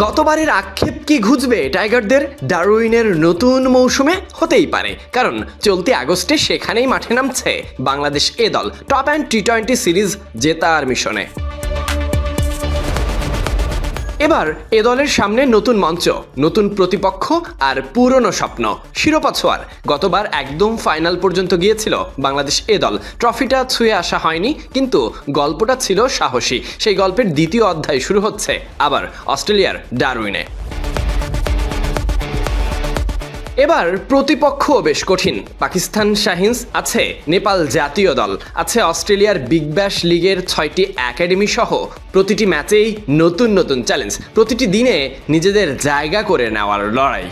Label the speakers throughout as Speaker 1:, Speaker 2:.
Speaker 1: গতবারের আক্ষেপ কি ঘুচবে টাইগারদের ডারউইনের নতুন মৌসুমে? হতেই পারে, কারণ চলতি আগস্টে সেখানেই মাঠে নামছে বাংলাদেশ এ দল টপ অ্যান্ড টি-20 সিরিজ জেতার মিশনে। এবার এ দলের সামনে নতুন মঞ্চ, নতুন প্রতিপক্ষ আর পুরনো স্বপ্ন শিরোপা ছোঁয়ার। গতবার একদম ফাইনাল পর্যন্ত গিয়েছিল বাংলাদেশ এ দল, ট্রফিটা ছুঁয়ে আসা হয়নি, কিন্তু গল্পটা ছিল সাহসী। সেই গল্পের দ্বিতীয় অধ্যায় শুরু হচ্ছে আবার অস্ট্রেলিয়ার ডারউইনে। এবার প্রতিপক্ষ বেশ কঠিন। পাকিস্তান শাহিনস আছে, নেপাল জাতীয় দল আছে, অস্ট্রেলিয়ার বিগ ব্যাশ লিগের 6টি একাডেমি সহ প্রতিটি ম্যাচেই নতুন নতুন চ্যালেঞ্জ, প্রতিটি দিনে নিজেদের জায়গা করে নেওয়ার লড়াই।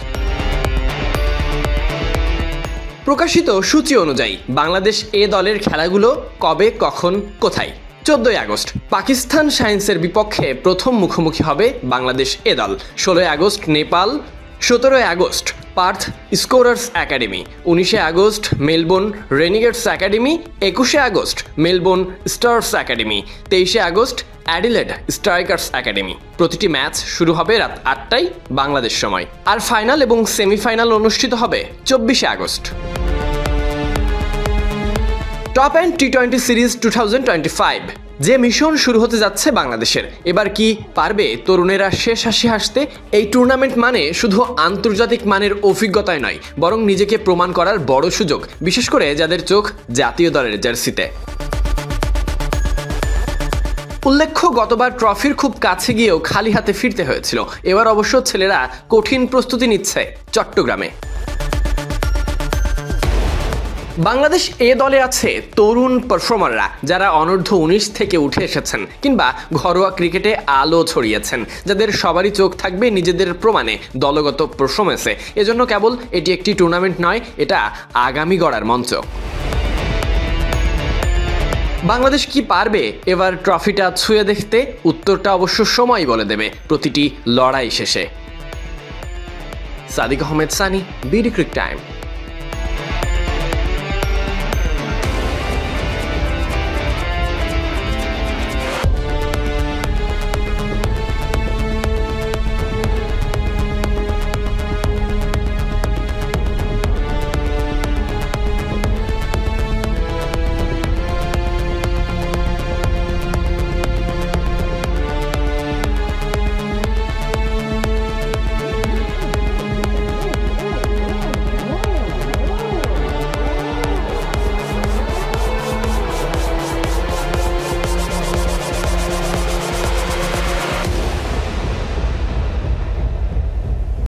Speaker 1: প্রকাশিত সূচি অনুযায়ী বাংলাদেশ এ দলের খেলাগুলো কবে, কখন, কোথায়? 14 আগস্ট পাকিস্তান শাহিনসের বিপক্ষে প্রথম মুখোমুখি হবে বাংলাদেশ এ দল। 16 August Nepal, 17 August Perth Scorers academy, 19 August Melbourne Renegades academy, 21 August Melbourne Stars academy, 23 August Adelaide Strikers academy. প্রতিটি ম্যাচ শুরু হবে রাত 8টায় বাংলাদেশ সময়, আর ফাইনাল এবং সেমিফাইনাল অনুষ্ঠিত হবে 24 আগস্ট। টপ অ্যান্ড টি-20 সিরিজ 2025 যে মিশন শুরু হতে যাচ্ছে বাংলাদেশের। এবার কি পারবে তরুণেরা শেষ হাসি হাসতে? এই টুর্নামেন্ট মানে শুধু আন্তর্জাতিক মানের অভিজ্ঞতায় নয়, বরং নিজেকে প্রমাণ করার বড় সুযোগ, বিশেষ করে যাদের চোখ জাতীয় দলের জার্সিতে। উল্লেখ্য, গতবার ট্রফির খুব কাছে গিয়েও খালি হাতে ফিরতে হয়েছিল। এবার অবশ্য ছেলেরা কঠিন প্রস্তুতি নিচ্ছে চট্টগ্রামে। বাংলাদেশ এ দলে আছে তরুণ পারফর্মাররা, যারা অনূর্ধ্ব 19 থেকে উঠে এসেছেন কিংবা ঘরোয়া ক্রিকেটে আলো ছড়িয়েছেন, যাদের সবারই চোখ থাকবে নিজেদের প্রমাণে, দলগত পারফরমেন্সে। এজন্য কেবল এটি একটি টুর্নামেন্ট নয়, এটা আগামী গড়ার মঞ্চ। বাংলাদেশ কি পারবে এবার ট্রফিটা ছুঁয়ে দেখতে? উত্তরটা অবশ্য সময় বলে দেবে প্রতিটি লড়াই শেষে। Sadiq Ahmed Sunny, BD cric time.